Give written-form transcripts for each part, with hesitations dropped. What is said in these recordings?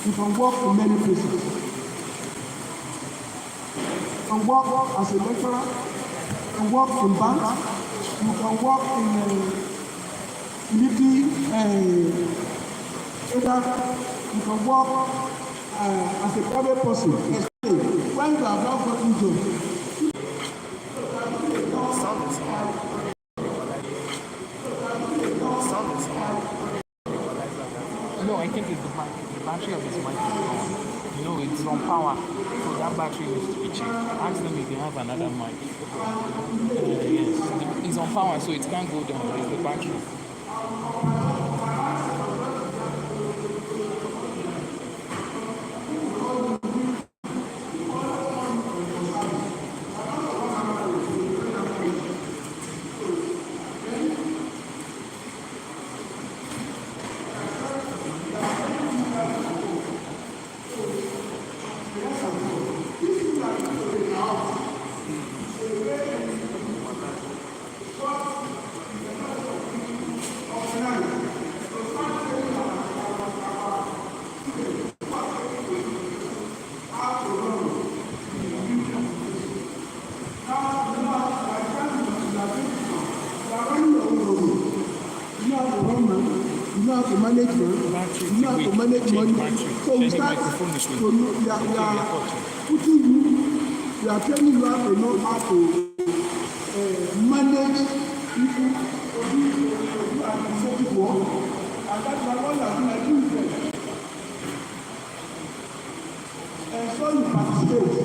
You can work in many places. You can work as a lecturer, you can work in banks, you can work in you can work as a private person. When you have not gotten job. No, I think it's the battery of his mic is gone. You know, it's on power, so that battery needs to be changed. Ask them if they have another mic. Yes, it's on power, so it can't go down. It's the battery. Manage money. So we start we are training you how to know how to manage people who administrative work, and that's why all you are doing is and so you participate,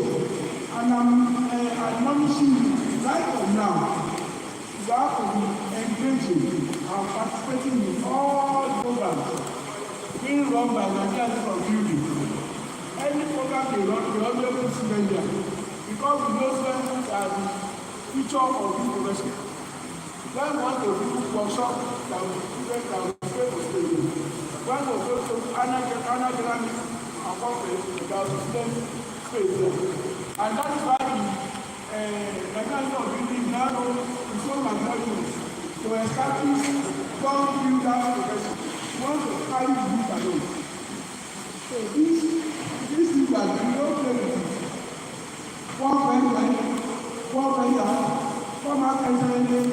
and I'm admonishing you right now. You have to be engaging and participating in all programs being run by Nigerian Institute of Building. Any program they run, they always put students there because we know students are the future of this profession. When we want to do workshop, that will students that will stay for stadium. When we go to annual dynamics and conference, that will students stay there. And that is why the Nigerian Institute of Building now is so magnificent to establish strong builder profession. We want to carry the youth alone. So this is that we don't play with it. One very hard, former president and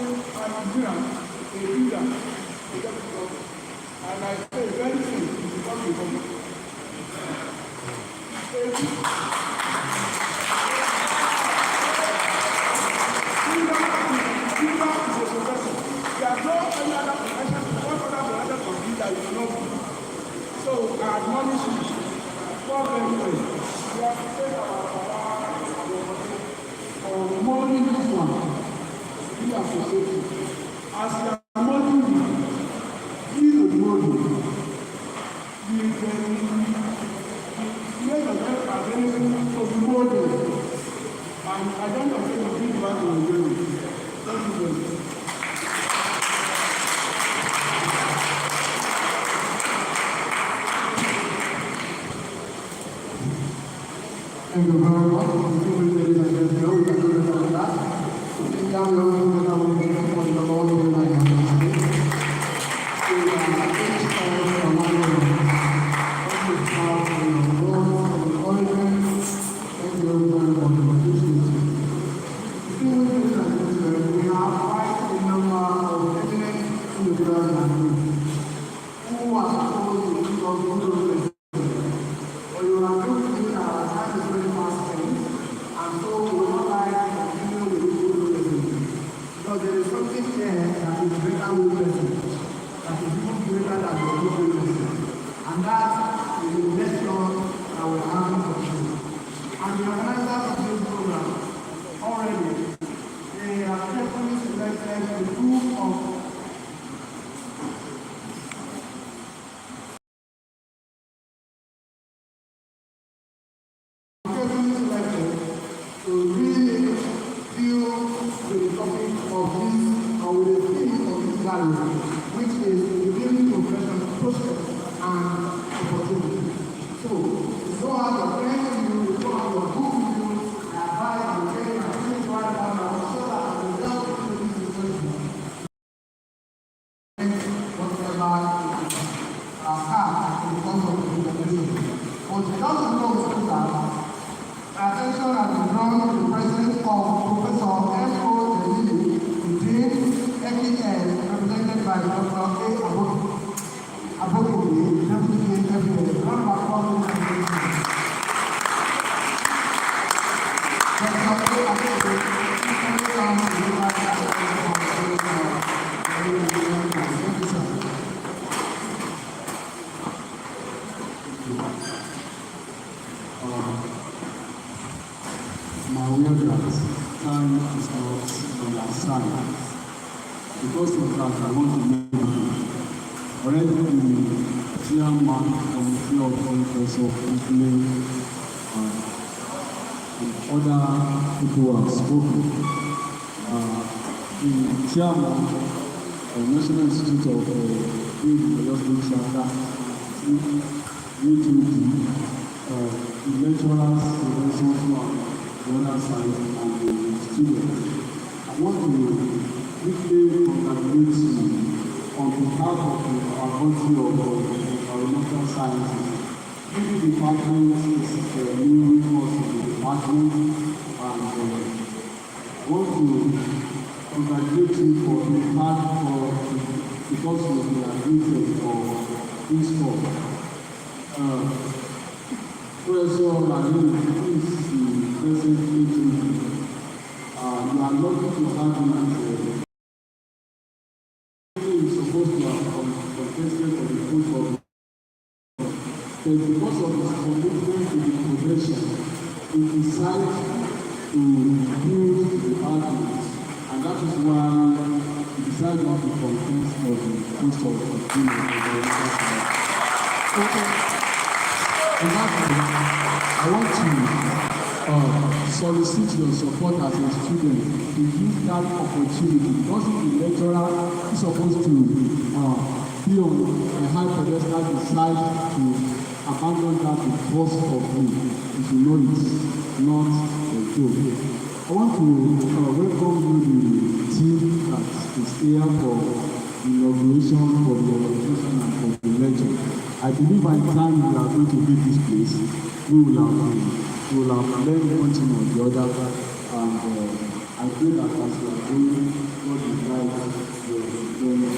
Nigerian, a builder, a deputy. And I say very soon, it will become a government. So I acknowledge you for very well. We have to take our mourning this one. We are for safety. As we are mourning you, be the mourning. The make of them available to be mourning. And I don't know if you will be the one to do it. Thank you very much. Thank you very much. Ladies and gentlemen, we can do this on that. My aware that time is not on our side. Because of that, I want to make already the chairman committee of conference of Italy and other people have spoken. The chairman of the National Institute of the lecturers, the other side, and the students. I want to quickly congratulate you on behalf of the faculty of environmental sciences. This department is a new course in the department, and I want to congratulate you for being part of because you were admitted for this course. Professor Ladin is the present teacher. You are lucky to have him as is supposed to have contested for the post of but because of his commitment to the profession, he decided to build the department, and that is why he decided not to contest for the post of I want to solicit your support as a student to use that opportunity. Because the lecturer is supposed to be on a high pedestal, decide to abandon that because of you. If you know it's not a joke. I want to welcome you the team that is here for the inauguration, for the orientation, and for the lecture. I believe by the time we are going to leave this place, we will have learned one thing or the other, and I pray that as we are going, God will guide your journey.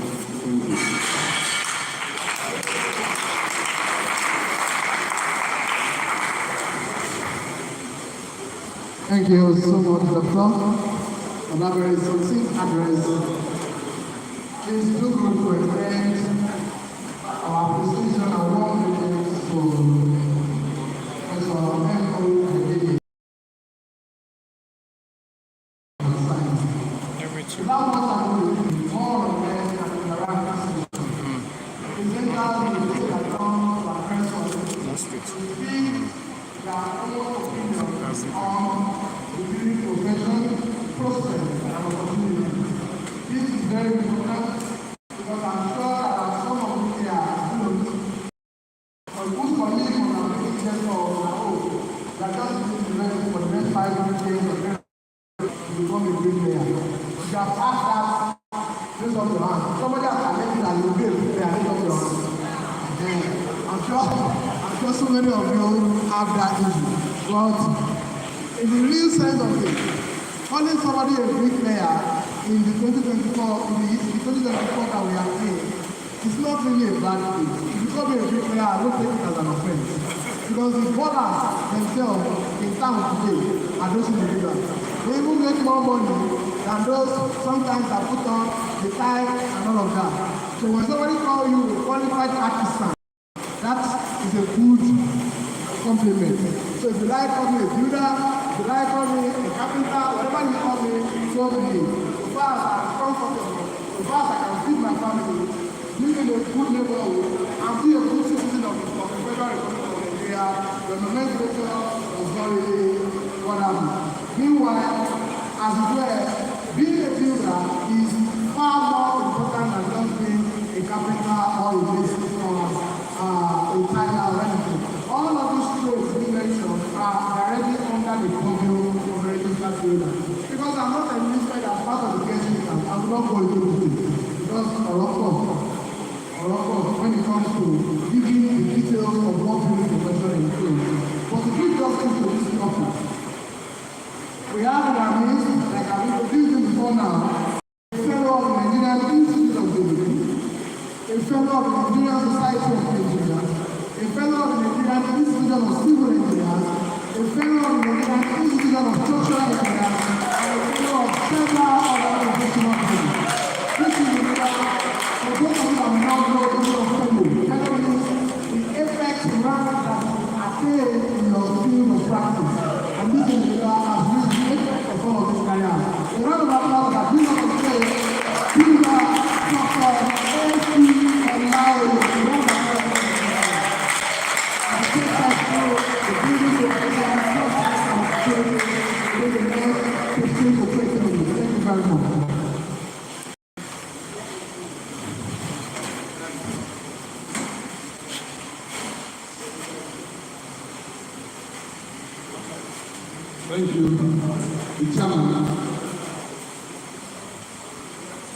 Thank you. Thank you so much, Doctor, for that very succinct address. Please do good to extend our appreciation and warm greetings to Professor M. Without much ado, more or less and interact presenters will take account of our persons to speak their own opinions on the beauty profession, prospects, and opportunities. This is very important because I'm sure that some of you here are students, but whose colleagues on our business or that just need to learn for the next 5 years to become a great player. If you have asked that, raise up your hand. Somebody has collected that you'll be a good player, raise up your hand. I'm sure so many of you have that issue. But in the real sense of it, calling somebody a great player in the 2024 that we are in, it's not really a bad thing. If you call me a great player, I don't take it as an offense. Because the ballers themselves in town today are those individuals. They even make more money than those sometimes that put on the tie and all of that. So when somebody calls you a qualified artisan, that is a good compliment. So if you like call me a builder, if you like call me a carpenter, whatever you call me, so be it. So far as I'm comfortable, so far as I can feed my family, live in a good neighborhood, and be a good citizen of the Federal Republic of Nigeria, the nomenclature is not really what I do. Meanwhile, as it were, being a builder is far more important than just being a carpenter or a mason or a tiler or anything. All of these trades we mentioned are directly under the purview of a registered builder. Because I'm not enlisted as part of the guest speaker, I will not go into it. Because when it comes to giving the details of what building profession entails. But to give justice to this topic, we have in our midst, like I've introduced him before now, a fellow of the Nigerian Institute of Building, a fellow of the Nigerian Society of Engineers, a fellow of the Nigerian Institute of Civil Engineers, a fellow of the Nigerian Institute of Structural Engineers, and a fellow of several other professional bodies. This is the for those of you that may not know the fellow means the apex Thank you. The chairman,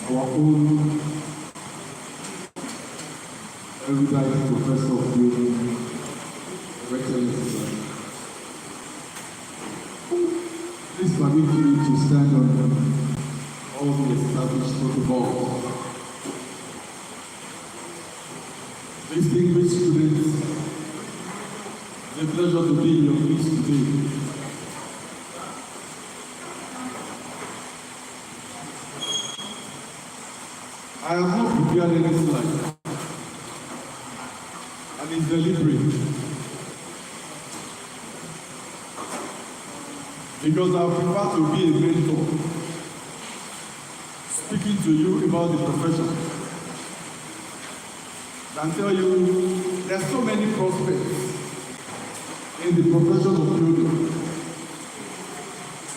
our own erudite professor of building, Excellency. Please permit me to stand on all the established protocols. Distinguished students, it's a pleasure to be in your midst today. I have not prepared any slide, and it's deliberate, because I prefer to be a mentor, speaking to you about the profession, than tell you there's so many prospects in the profession of building.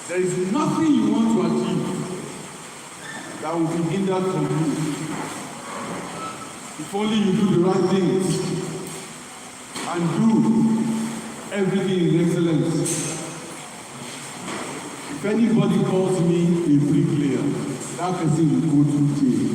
There is nothing you want to achieve that will be hindered from you. If only you do the right things and do everything in excellence. If anybody calls me a bricklayer, that person will go through jail.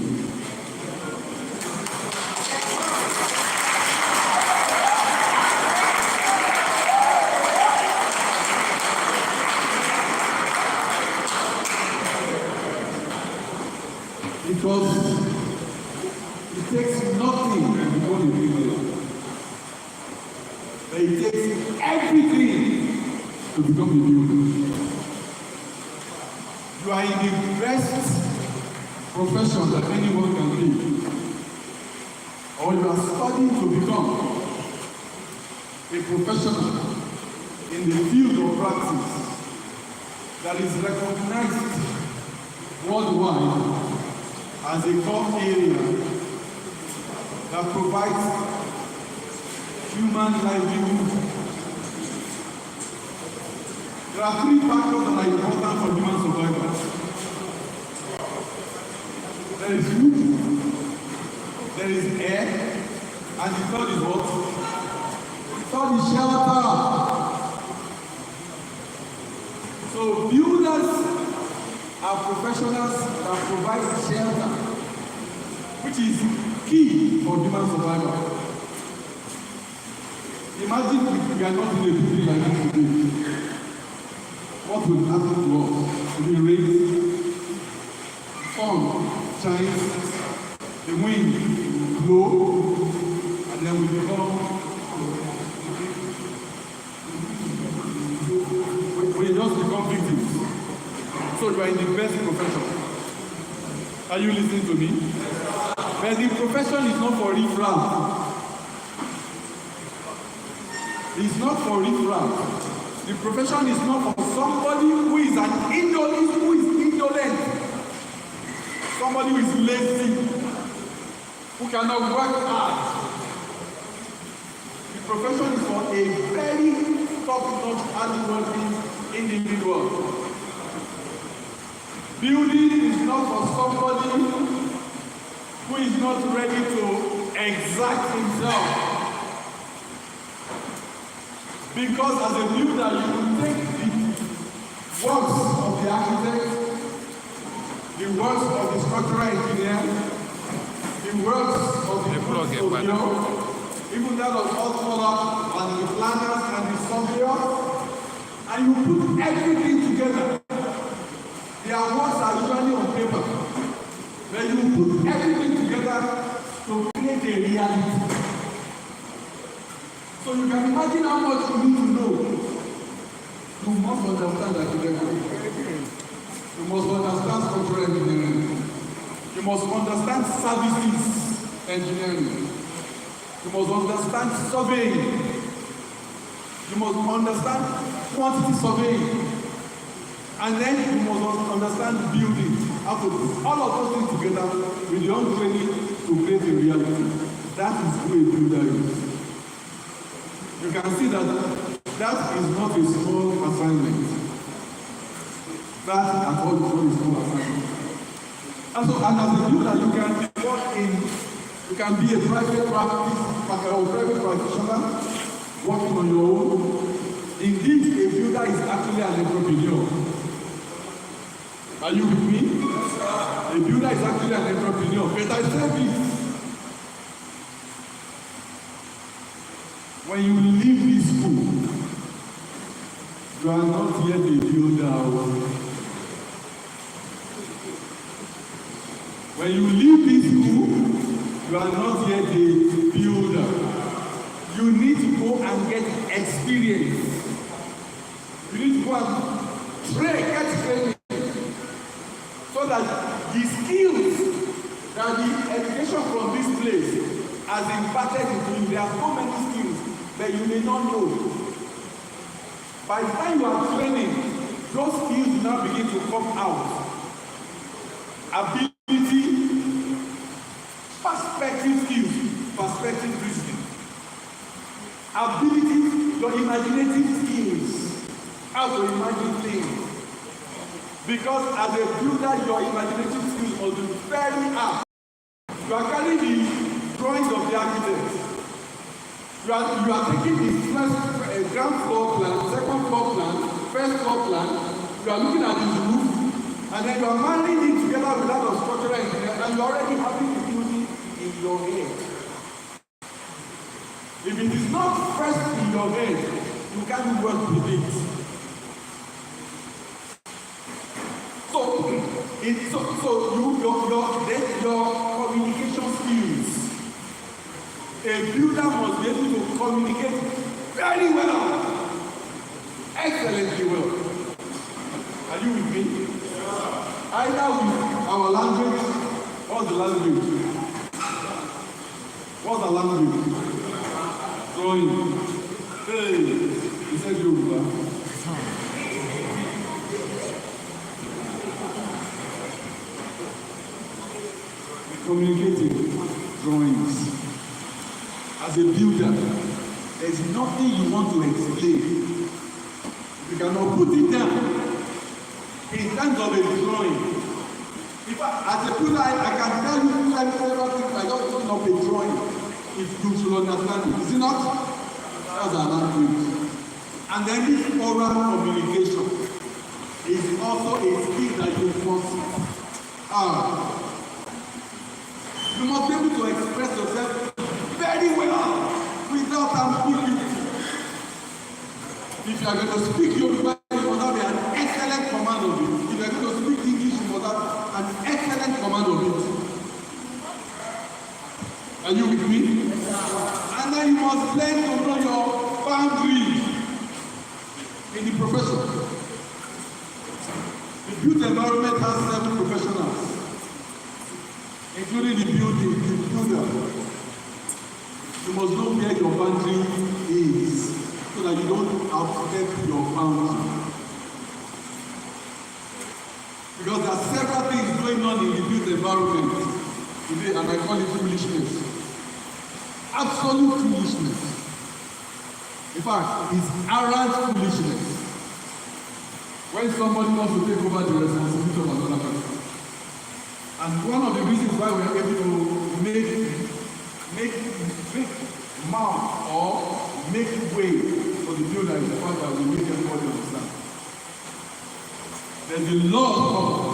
Because it takes nothing to become a bricklayer. But it takes everything to become a builder. You are in the best profession that anyone can be. Or you are studying to become a professional in the field of practice that is recognized worldwide as a core area that provides human livelihood. There are three factors that are important for human survival. There is food, there is air, and the third is what? The third is shelter. So builders are professionals that provide shelter, which is key for human survival. Imagine if we are not in a building like this today. What will happen to us? It will rain, sun shines, the wind will blow, and then we just become victims. So you are in the best profession. Are you listening to me? But the profession is not for riffraff. It's not for riffraff. The profession is not for somebody who is indolent, somebody who is lazy, who cannot work hard. The profession is for a very top-notch, hard-working individual. Building is not for somebody who is not ready to exact himself. Because as a builder, you will take the works of the architect, the works of the structural engineer, the works of the custodian, even that of all scholars and the planners and the surveyors, and you put everything together. Their works are usually on paper, but you put everything together to create a reality. So you can imagine how much you need to know. You must understand architecture. You must understand structural engineering. You must understand services engineering. You must understand surveying. You must understand quantity surveying. And then you must understand building. How to put all of those things together with your own training to create a reality. That is who a builder is. You can see that that is not a small assignment. That at all is not a small assignment. And so, and as a builder, you can work in, you can be a private practice, like a private practitioner, working on your own. Indeed, a builder builder is actually an entrepreneur. Are you with me? A builder is actually an entrepreneur. But I say this. When you leave this school, you are not yet a builder. When you leave this school, you are not yet a builder. You need to go and get experience. You need to go and get training. So that the skills that the education from this place has imparted into you, there are so many skills that you may not know. By the time you are training, those skills now begin to come out. Ability, perspective skills, perspective reasoning. Ability, your imaginative skills, how to imagine things. Because as a builder, your imaginative skills will be very hard. You are carrying the drawings of the architect. You are taking the first ground floor plan, second floor plan, first floor plan. You are looking at his roof, and then you are marrying it together with that of structural engineering, and you are already having the building in your head. If it is not first in your head, you can't work with it. Your communication skills. A builder must be able to communicate very well, excellently well. Are you with me? Either with our language, what's the language? What's the language? Drawing. Hey, he said Yoruba. Communicating drawings. As a builder, there is nothing you want to explain. You cannot put it down in terms of a drawing. If as a builder, I can tell you several things. I don't open up a drawing if you should understand it. Is it not? That's our language. And then this oral communication is also a skill that you must you must be able to express yourself very well without ambiguity. If you are going to speak Yoruba, you must have an excellent command of it. If you are going to speak English, you must have an excellent command of it. Are you with me? And then you must learn to know your boundaries in the profession. The built environment has 7 professionals, including the builder. You must know where your boundary is so that you don't outstep your boundary. Because there are several things going on in the built environment today, and I call it foolishness. Absolute foolishness. In fact, it's arrant foolishness. When somebody wants to take over the responsibility of another person. And one of the reasons why we are able to make mouth or make way for the builder is the fact that we make everybody understand. There's a law of power.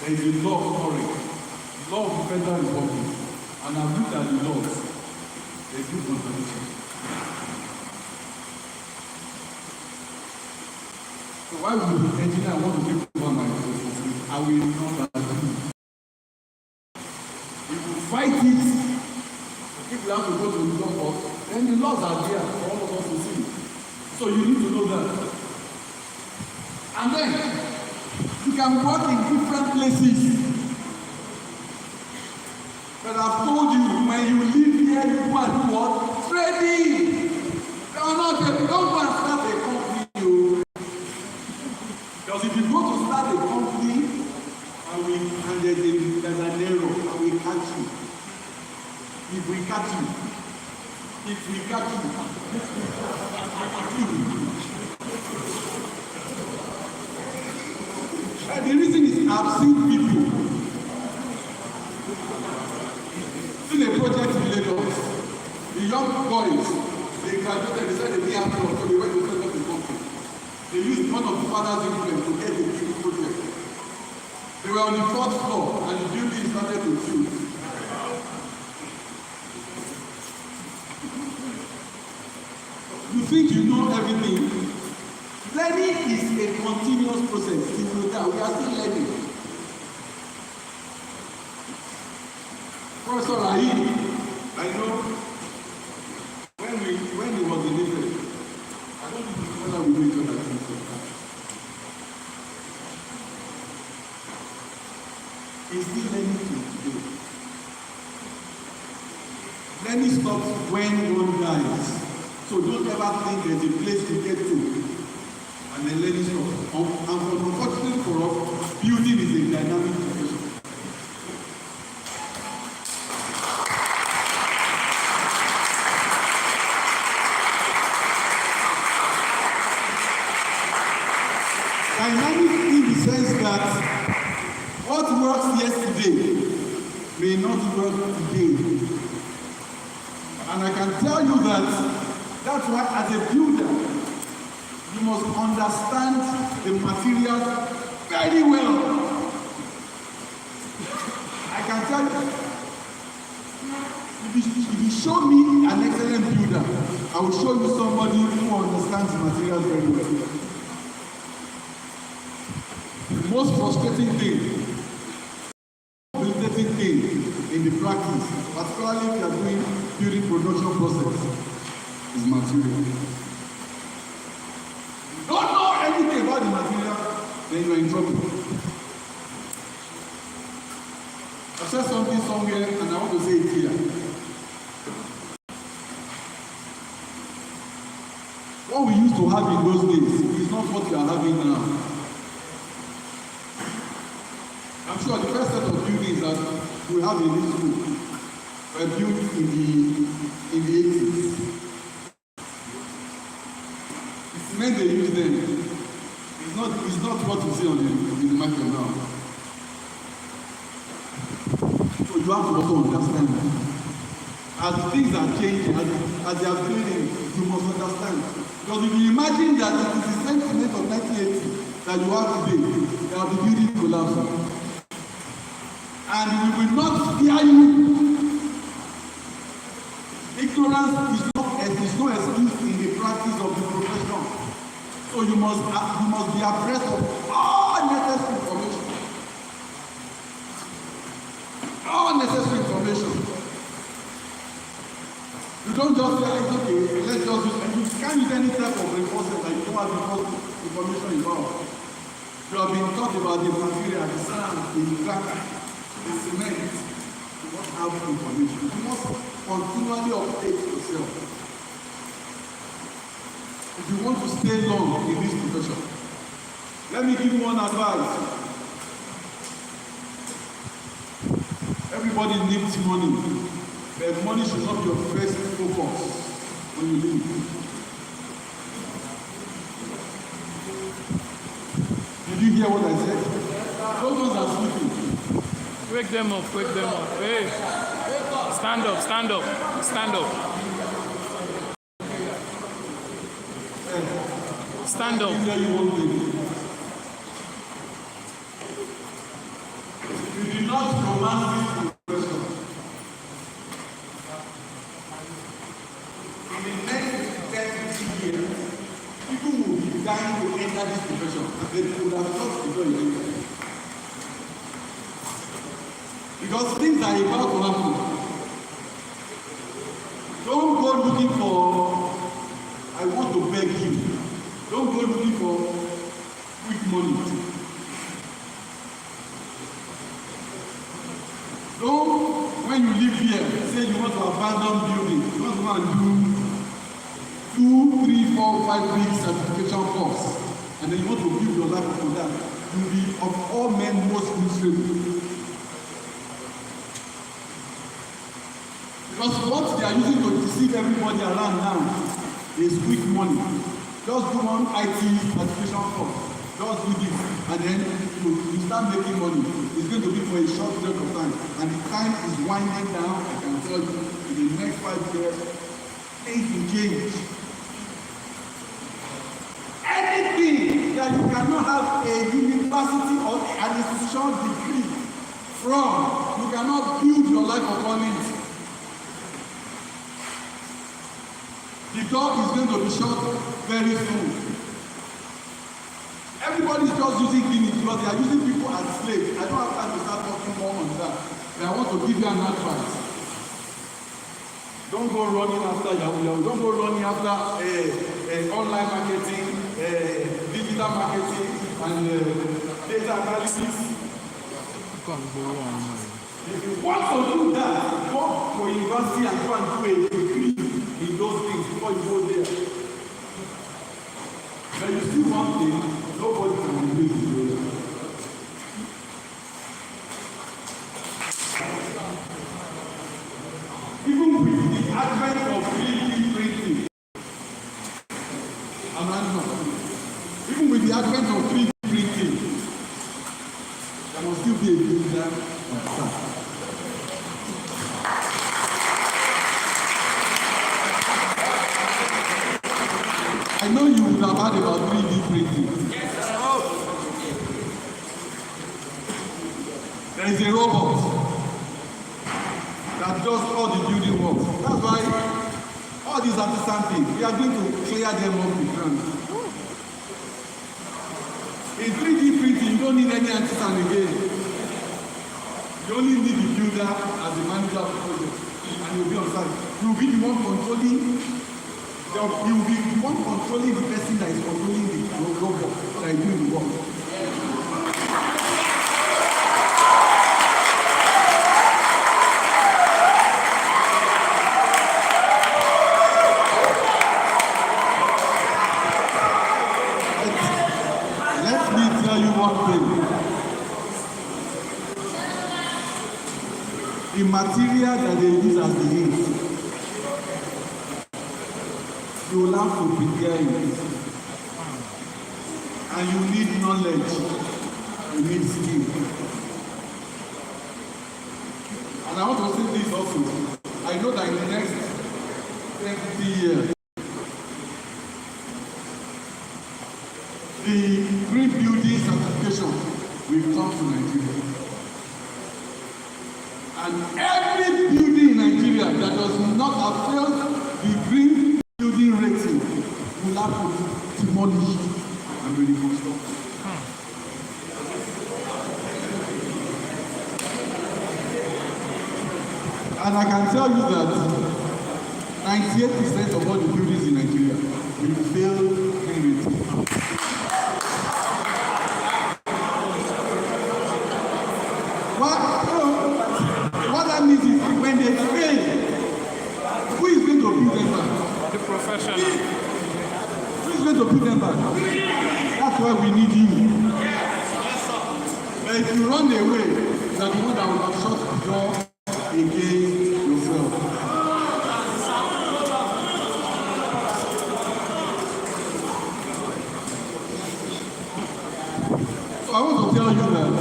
There is a law of authority. Law of federal republic. And I've looked at the laws. There's no contradiction. So why would the engineer want to take over my responsibility? I will not agree. Fight it. If we have to go to the law court, then the laws are there for all of us to see. So you need to know that. And then you can work in different places. But I've told you, when you live here, you go and do what? Trading. Don't go and start a company. Because if you go to start a company and there's an error and we catch you. If we catch you. And the reason is I've seen people in a project in Lagos. The young boys, they graduated, they said they didn't have to, so they went to set up the company. They used one of the father's influence to get the big project. They were on the 4th floor and the building started to tilt. You think you know everything? Learning is a continuous process. You know that we are still learning. Professor Rahim, I know when he was in Israel, I don't know whether we know each other since that. He's still learning till today. Learning stops when one dies. So don't ever think there's a place to get to and then learning stops. And unfortunately for us, building is a dynamic profession. Dynamic in the sense that what works yesterday may not work today. And I can tell you that that's why as a builder, you must understand the materials very well. I can tell you, if you show me an excellent builder, I will show you somebody who understands materials very well. The most frustrating thing in the practice, particularly if you are doing building production process, is material. You don't know anything about the material, then you are in trouble. I said something somewhere and I want to say it here. What we used to have in those days is not what we are having now. I'm sure the first set of buildings that we have in this school were built in the 80s. The cement they use then is not what you see in the market now. So you have to also understand that. As things are changing, as they are building, you must understand. Because if you imagine that it is the same cement of 1980 that you have today, there will be building collapse. And we will not fear you. Ignorance is no excuse in the practice of the profession. So you must be abreast of all necessary information. All necessary information. You don't just say, it's okay, let's just use it. You can't use any type of reinforcement that you don't have information involved. You have been taught about the material, the sand, the cracker, the cement. You must have information. You must continually update yourself. If you want to stay long in this profession, let me give you one advice. Everybody needs money, but money should not be your first focus when you leave. Did you hear what I said? Those ones are sleeping. Wake them up, wake them up. Hey, stand up, stand up, stand up. Stand up. You do not romance this profession. In the next 30 years, people will be dying to enter this profession. They would have thought before you enter. Because things are about to happen. Don't go looking for, I want to beg you. Don't go looking for quick money. Don't, when you live here, say you want to abandon building. You want to go and do 2, 3, 4, 5 big certification course. And then you want to build your life for that. You will be of all men most miserable. Because what they are using to deceive everybody around now is quick money. Just do one IT certification course. Just do this. And then you start making money. It's going to be for a short period of time. And the time is winding down, I can tell you, in the next 5 years, things will change. Anything Nigeria, you cannot have a university or an institution degree from. You cannot build your life upon it. The door is going to be shut very soon. Everybody is just using clinics because they are using people as slaves. I don't have time to start talking more on that. But I want to give you an advice. Don't go running after Yahoo. Don't go running after online marketing, digital marketing, and data analysis. If you want to do that, go to university and go and do a degree in those things before you go there. But you see one thing, nobody can do it. Even with the advent of 3D printing, even with the advent of 3D printing, there must still be a builder of stuff. I know you would have heard about 3D printing. There is a robot that does all the building work. That's why all these artisan things, we are going to clear them off the ground. In 3D printing, you don't need any artisan again. You only need the builder as the manager of the project, and you'll be on site. You'll be the one controlling. You will be the one controlling the person that is controlling the robot that is doing the work. Let me tell you one thing. The material that they use as the ink, you will have to prepare it. And you need knowledge. You need skill. And I want to say this also. I know that in the next 20 years, the green building certification will come to Nigeria. And every building in Nigeria that does not have failed the green building rating will have to demolish and be reconstructed. And I can tell you that 98% of all the buildings in Nigeria will fail green rating. What that means is when they fail, who is going to build them back? The professional. Who is going to build them back? That's why we need you. But if you run away, you are the one that will have shut the door against yourself. So I want to tell you that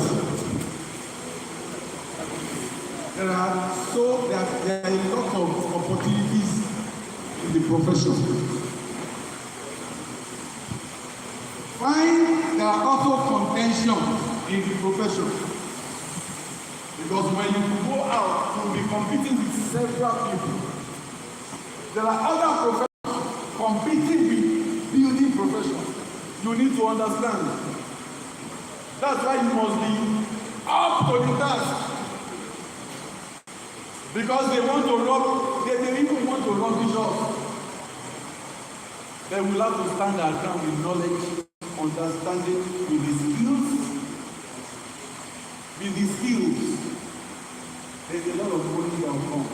there are a lot of opportunities in the profession. Fine, there are also contentions in the profession. Because when you go out, you will be competing with several people. There are other professions competing with building professions. You need to understand. That's why you must be up to the task. Because they want to rob, they even want to rob the job. They will have to stand their ground with knowledge, understanding, with the skills. With the skills, there's a lot of money that will come.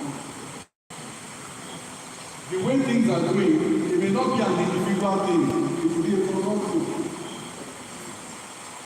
The way things are doing, it may not be an individual thing.